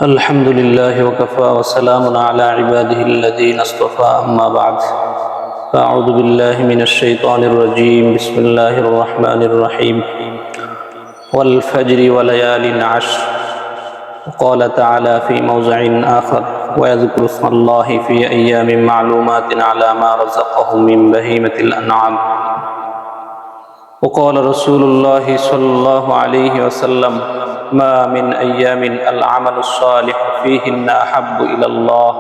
الحمد لله وكفى وسلام على عباده الذين اصطفى أما بعد فأعوذ بالله من الشيطان الرجيم بسم الله الرحمن الرحيم والفجر وليال عشر وقال تعالى في موضع آخر ويذكر اسم الله في أيام معلومات على ما رزقهم من بهيمة الأنعام وقال رسول الله صلى الله عليه وسلم ما من أيام العمل الصالح فيهن أحب إلى الله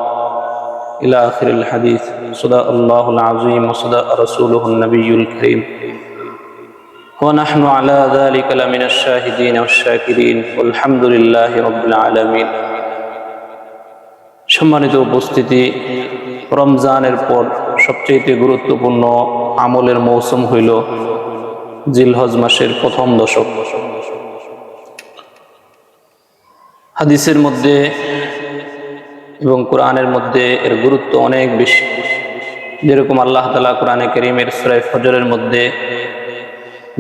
إلى آخر الحديث صدق الله العظيم وصدق رسوله النبي الكريم ونحن على ذلك لمن الشاهدين والشاكرين والحمد لله رب العالمين সম্মানিত উপস্থিতি, রমজানের পর সবচেয়ে গুরুত্বপূর্ণ আমলের মৌসুম হইল জিলহজ মাসের প্রথম দশক। হাদিসের মধ্যে এবং কোরআনের মধ্যে এর গুরুত্ব অনেক বেশি। যেরকম আল্লাহ তাআলা কোরআনে কারীমের সূরা ফজরের মধ্যে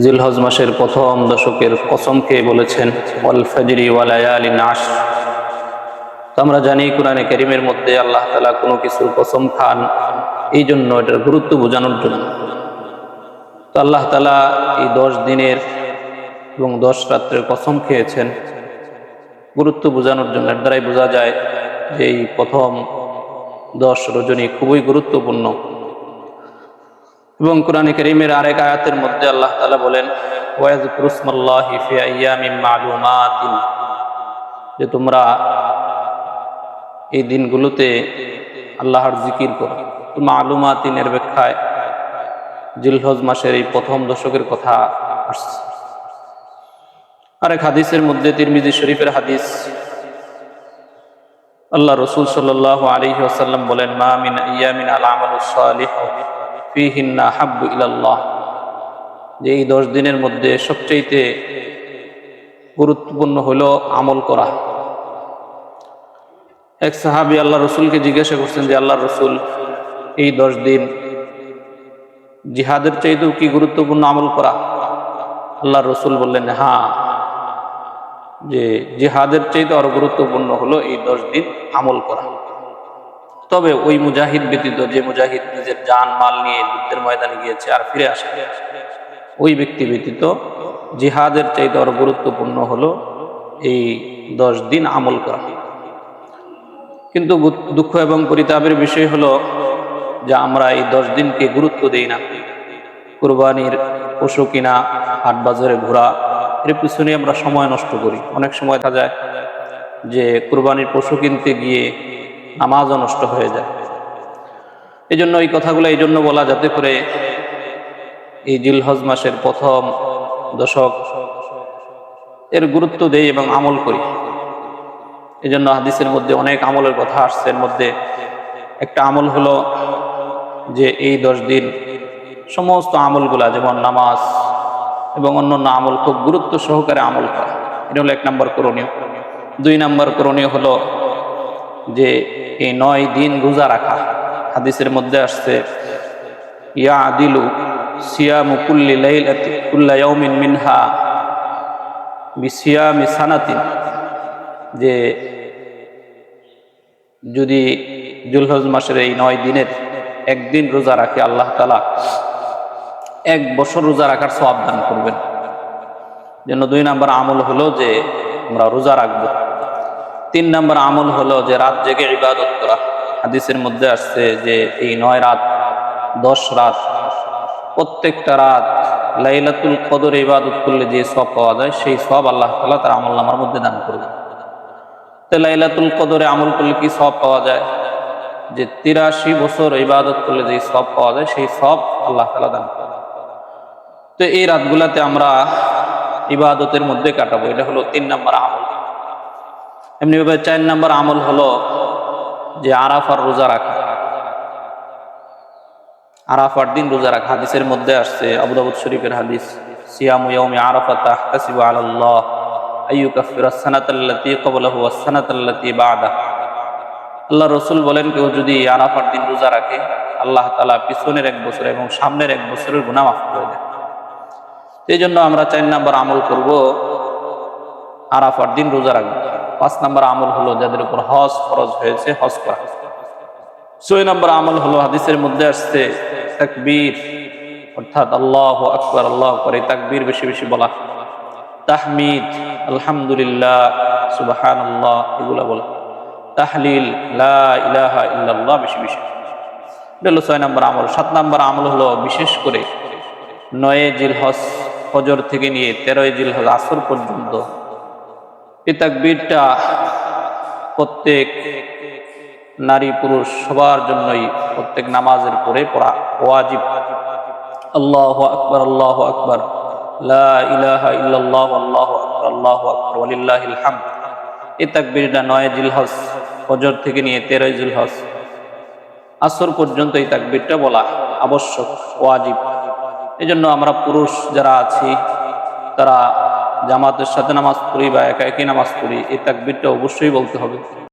জিলহজ মাসের প্রথম দশকের কসমকে বলেছেন ওয়াল ফাজরি ওয়া লায়ালিন আশর। তো আমরা জানি কোরআনে কারীমের মধ্যে আল্লাহ তাআলা কোনো কিছুর কসম খান এই জন্য, এটার গুরুত্ব বোঝানোর জন্য। তো আল্লাহ তাআলা এই 10 দিনের এবং 10 রাত্রের কসম খেয়েছেন গুরুত্ব বোঝানোর জন্য। এর দ্বারাই বোঝা যায় যে এই প্রথম 10 রজনী খুবই গুরুত্বপূর্ণ। এবং কোরআনে কারীমের আরেক আয়াতের মধ্যে আল্লাহ তাআলা বলেন ওয়াযকুরু ইসমাল্লাহি ফি আইয়ামিন মা'লুমাতিন, যে তোমরা এই দিনগুলোতে আল্লাহর জিকির করো। তো মা'লুমাতিনের ব্যাখ্যায় জিলহজ মাসের এই প্রথম দশকের কথা আসছে। আরেক হাদিসের মধ্যে তিরমিজি শরীফের হাদিস, আল্লাহ রাসূল সাল্লাল্লাহু আলাইহি ওয়াসাল্লাম বলেন মা মিন আইয়ামিন আল আমালুস সালিহু ফীহিন্না আহাব্বু ইলাল্লাহ, যে এই 10 দিনের মধ্যে সবচেয়ে গুরুত্বপূর্ণ হলো আমল করা। এক সাহাবী আল্লাহ রাসূলকে জিজ্ঞাসা করছেন যে আল্লাহর রাসূল, এই 10 দিন জিহাদের চাইতেও কি গুরুত্বপূর্ণ আমল করা? আল্লাহর রাসূল বললেন হ্যাঁ, যে জিহাদের চাইতে আরো গুরুত্বপূর্ণ হলো এই 10 দিন আমল করা। তবে ওই মুজাহিদ ব্যতীত, যে মুজাহিদ নিজের জান মাল নিয়ে যুদ্ধের ময়দানে গিয়েছে আর ফিরে আসে, ওই ব্যক্তি ব্যতীত জিহাদের চাইতে আরো গুরুত্বপূর্ণ হলো এই 10 দিন আমল করা। কিন্তু দুঃখ এবং পরিতাপের বিষয় হলো যে আমরা এই 10 দিনকে গুরুত্ব দেই না। কুরবানির পশু কিনা, হাট বাজারে ঘোরা, এর পিছনে আমরা সময় নষ্ট করি। অনেক সময় দেখা যায় যে কুরবানির পশু কিনতে গিয়ে নামাজও নষ্ট হয়ে যায়। এই জন্য এই কথাগুলো এই জন্য বলা, যাতে করে এই জিলহজ মাসের প্রথম দশক এর গুরুত্ব দেই এবং আমল করি। এই জন্য হাদিসের মধ্যে অনেক আমলের কথা আসছে। এর মধ্যে একটা আমল হলো যে এই 10 দিন সমস্ত আমলগুলা, যেমন নামাজ এবং অন্যান্য আমল, খুব গুরুত্ব সহকারে আমল করা। এটা হলো 1 নম্বর করণীয়। 2 নম্বর করণীয় হলো যে এই 9 দিন রোজা রাখা। হাদিসের মধ্যে আসছে ইয়া আদিলু সিয়ামু কুল্লি লাইলাতি কুল্লা ইয়াউমিন মিনহা বিসিয়ামি সানাতিন, যে যদি জিলহজ মাসের এই 9 দিনের একদিন রোজা রাখে, আল্লাহ তাআলা 1 বছর রোজা রাখার সওয়াব দান করবেন। জন্য 2 নম্বর আমল হলো যে আমরা রোজা রাখবো। 3 নম্বর আমল হলো যে রাত জেগে ইবাদত করা। হাদিসের মধ্যে আসছে যে এই 9 রাত 10 রাত, প্রত্যেকটা রাত লাইলাতুল কদরে ইবাদত করলে যে সওয়াব পাওয়া যায়, সেই সওয়াব আল্লাহ তাআলা তার আমলনামার মধ্যে দান করবেন। তো লাইলাতুল কদরে আমল করলে কি সওয়াব পাওয়া যায়? যে 83 বছর ইবাদত করলে যে সওয়াব পাওয়া যায়, সেই সওয়াব আল্লাহ তাআলা দান করবেন। তো এই রাতগুলাতে আমরা ইবাদতের মধ্যে কাটাবো। এটা হলো 3 নম্বর আমল। এমনিভাবে 4 নম্বর আমল হলো যে আরাফার রোজা রাখা। আরাফার দিন রোজা রাখা। হাদিসের মধ্যে আসছে, আবু দাউদ শরীফের হাদিস, সিয়ামু ইয়াউমি আরাফা তাহতাসিবু আলাল্লাহ আইয়ুকাফিরাস সানাতাল্লাতী ক্বাবলাহু ওয়াস সানাতাল্লাতী বা'দাহু। আল্লাহ রাসূল বলেন, কেউ যদি আরাফার দিন রোজা রাখে, আল্লাহ তাআলা পিছনের 1 বছর এবং সামনের 1 বছরের গুনাহ মাফ করে দেন। এই জন্য আমরা 4 নম্বর আমল করব, আরাফার দিন রোজা রাখবো। 5 নম্বর আমল হলো যাদের উপর হজ ফরজ হয়েছে হজ করা। 6 নম্বর আমল হলো হাদিসের মধ্যে আসছে তাকবীর, অর্থাৎ আল্লাহু আকবার, আল্লাহু আকবার, এই তাকবীর বেশি বেশি বলা, তাহমিদ আলহামদুলিল্লাহ সুবহানাল্লাহ এগুলা বলা, তাহলিল লা ইলাহা ইল্লাল্লাহ বেশি বেশি। এটা হলো 6 নম্বর আমল। 7 নম্বর আমল হলো বিশেষ করে 9 জিলহজ ফজর থেকে নিয়ে 13 জিলহজ আসর পর্যন্ত এই তাকবীরটা প্রত্যেক নারী পুরুষ সবার জন্যই প্রত্যেক নামাজের পরে পড়া ওয়াজিব। আল্লাহু আকবার, আল্লাহু আকবার, লা ইলাহা ইল্লাল্লাহ, আল্লাহু আকবার, আল্লাহু আকবার, ওয়ালিল্লাহিল হামদ। এই তাকবীরটা 9 জিলহজ ফজর থেকে নিয়ে 13 জিলহজ আসর পর্যন্ত এই তাকবীরটা বলা আবশ্যক, ওয়াজিব। এজন্য আমরা পুরুষ যারা আছি তারা জামাতের সাথে নামাজ পড়ি বা একা একই নামাজ পড়ি, এই তাকবীরটা অবশ্যই বলতে হবে।